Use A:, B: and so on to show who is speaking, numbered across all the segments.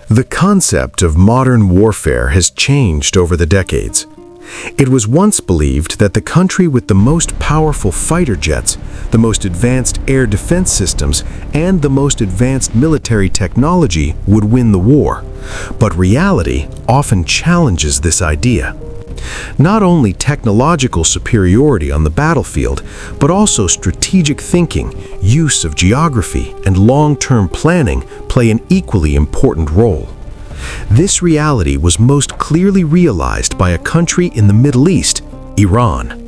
A: The concept of modern warfare has changed over the decades. It was once believed that the country with the most powerful fighter jets, the most advanced air defense systems, and the most advanced military technology would win the war. But reality often challenges this idea. Not only technological superiority on the battlefield, but also strategic thinking, use of geography, and long-term planning play an equally important role. This reality was most clearly realized by a country in the Middle East, Iran.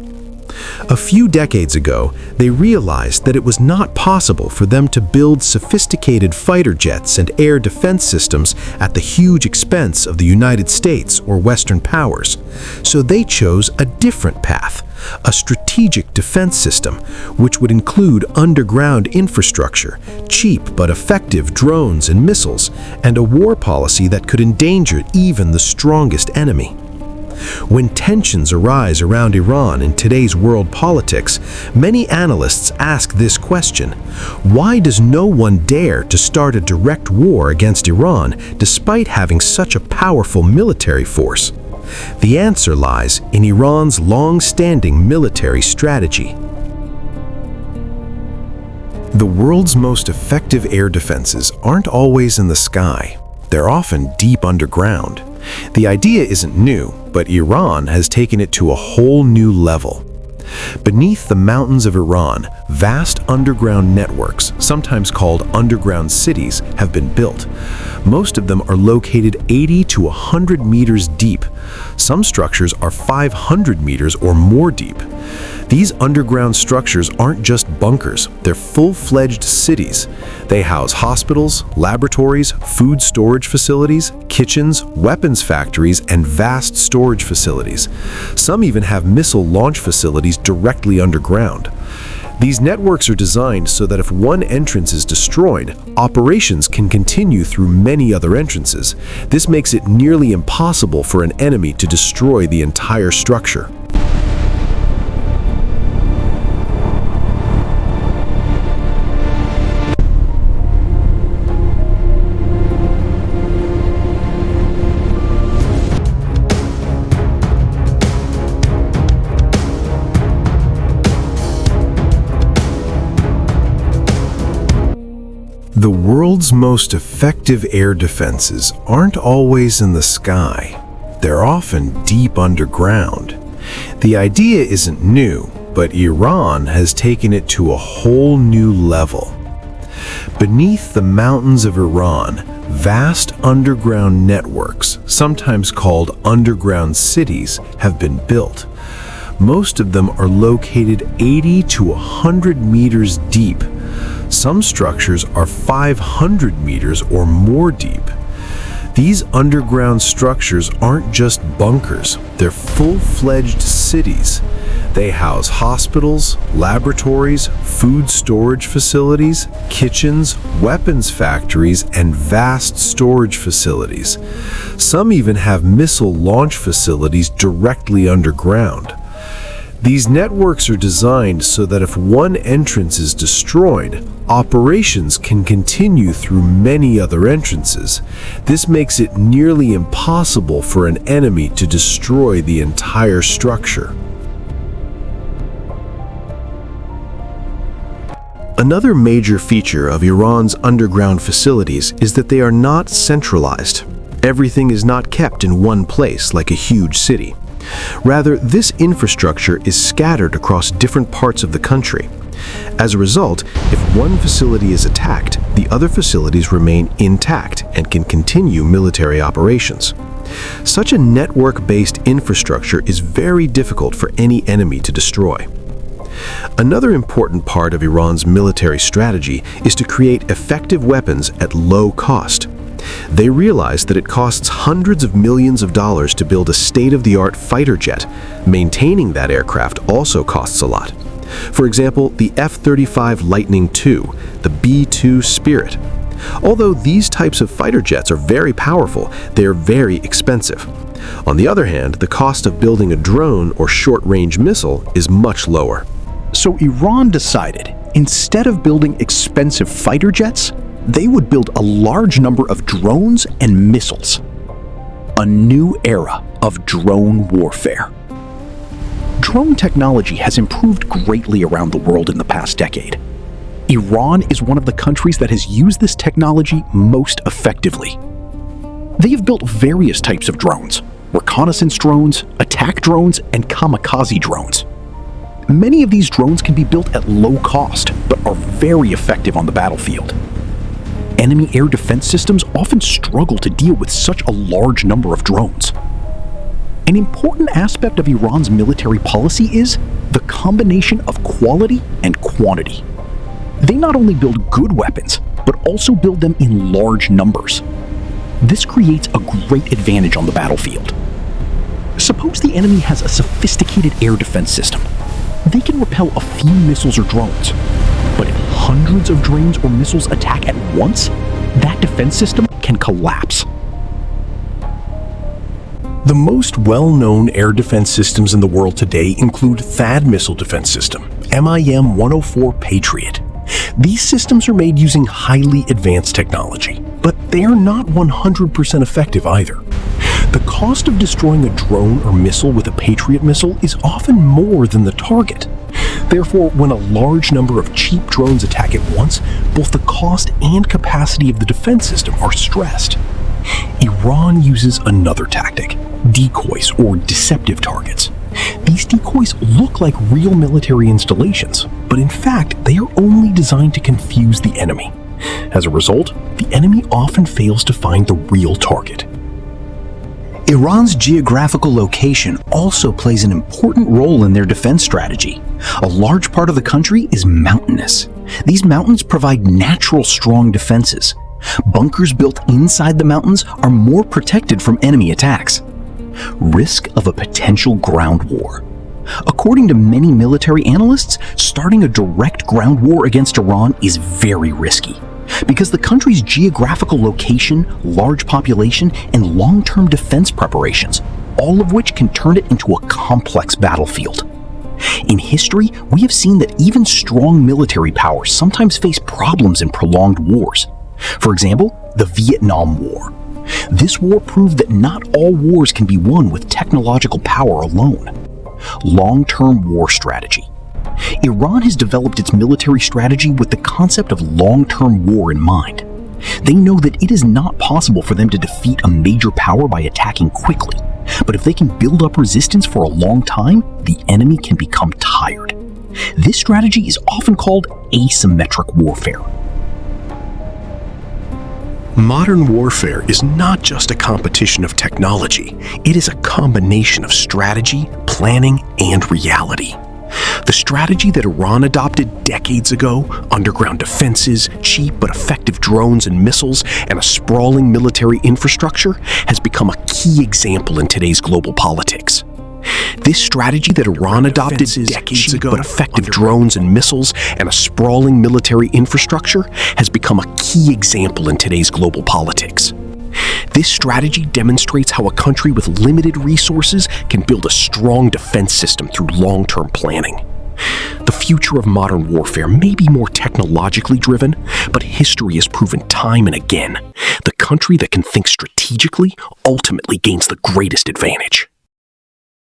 A: A few decades ago, they realized that it was not possible for them to build sophisticated fighter jets and air defense systems at the huge expense of the United States or Western powers. So they chose a different path, a strategic defense system, which would include underground infrastructure, cheap but effective drones and missiles, and a war policy that could endanger even the strongest enemy. When tensions arise around Iran in today's world politics, many analysts ask this question: why does no one dare to start a direct war against Iran despite having such a powerful military force? The answer lies in Iran's long-standing military strategy. The world's most effective air defenses aren't always in the sky. They're often deep underground. The idea isn't new, but Iran has taken it to a whole new level. Beneath the mountains of Iran, vast underground networks, sometimes called underground cities, have been built. Most of them are located 80 to 100 meters deep. Some structures are 500 meters or more deep. These underground structures aren't just bunkers, they're full-fledged cities. They house hospitals, laboratories, food storage facilities, kitchens, weapons factories, and vast storage facilities. Some even have missile launch facilities directly underground. These networks are designed so that if one entrance is destroyed, operations can continue through many other entrances. This makes it nearly impossible for an enemy to destroy the entire structure. The world's most effective air defenses aren't always in the sky. They're often deep underground. The idea isn't new, but Iran has taken it to a whole new level. Beneath the mountains of Iran, vast underground networks, sometimes called underground cities, have been built. Most of them are located 80 to 100 meters deep. Some structures are 500 meters or more deep. These underground structures aren't just bunkers, they're full-fledged cities. They house hospitals, laboratories, food storage facilities, kitchens, weapons factories, and vast storage facilities. Some even have missile launch facilities directly underground. These networks are designed so that if one entrance is destroyed, operations can continue through many other entrances. This makes it nearly impossible for an enemy to destroy the entire structure. Another major feature of Iran's underground facilities is that they are not centralized. Everything is not kept in one place like a huge city. Rather, this infrastructure is scattered across different parts of the country. As a result, if one facility is attacked, the other facilities remain intact and can continue military operations. Such a network-based infrastructure is very difficult for any enemy to destroy. Another important part of Iran's military strategy is to create effective weapons at low cost. They realize that it costs hundreds of millions of dollars to build a state-of-the-art fighter jet. Maintaining that aircraft also costs a lot. For example, the F-35 Lightning II, the B-2 Spirit. Although these types of fighter jets are very powerful, they are very expensive. On the other hand, the cost of building a drone or short-range missile is much lower.
B: So Iran decided, instead of building expensive fighter jets, they would build a large number of drones and missiles. A new era of drone warfare. Drone technology has improved greatly around the world in the past decade. Iran is one of the countries that has used this technology most effectively. They have built various types of drones: reconnaissance drones, attack drones, and kamikaze drones. Many of these drones can be built at low cost, but are very effective on the battlefield. Enemy air defense systems often struggle to deal with such a large number of drones. An important aspect of Iran's military policy is the combination of quality and quantity. They not only build good weapons, but also build them in large numbers. This creates a great advantage on the battlefield. Suppose the enemy has a sophisticated air defense system. They can repel a few missiles or drones. But if hundreds of drones or missiles attack at once, that defense system can collapse.
A: The most well-known air defense systems in the world today include THAAD missile defense system, MIM-104 Patriot. These systems are made using highly advanced technology, but they are not 100% effective either. The cost of destroying a drone or missile with a Patriot missile is often more than the target. Therefore, when a large number of cheap drones attack at once, both the cost and capacity of the defense system are stressed. Iran uses another tactic: decoys or deceptive targets. These decoys look like real military installations, but in fact, they are only designed to confuse the enemy. As a result, the enemy often fails to find the real target.
B: Iran's geographical location also plays an important role in their defense strategy. A large part of the country is mountainous. These mountains provide natural strong defenses. Bunkers built inside the mountains are more protected from enemy attacks. Risk of a potential ground war. According to many military analysts, starting a direct ground war against Iran is very risky, because the country's geographical location, large population, and long-term defense preparations, all of which can turn it into a complex battlefield. In history, we have seen that even strong military powers sometimes face problems in prolonged wars. For example, the Vietnam War. This war proved that not all wars can be won with technological power alone. Long-term war strategy. Iran has developed its military strategy with the concept of long-term war in mind. They know that it is not possible for them to defeat a major power by attacking quickly, but if they can build up resistance for a long time, the enemy can become tired. This strategy is often called asymmetric warfare.
A: Modern warfare is not just a competition of technology, it is a combination of strategy, planning, and reality. The strategy that Iran adopted decades ago, underground defenses, cheap but effective drones and missiles, and a sprawling military infrastructure, has become a key example in today's global politics. This strategy that Iran adopted decades ago, but effective drones and missiles, and a sprawling military infrastructure, has become a key example in today's global politics. This strategy demonstrates how a country with limited resources can build a strong defense system through long-term planning. The future of modern warfare may be more technologically driven, but history has proven time and again, the country that can think strategically ultimately gains the greatest advantage.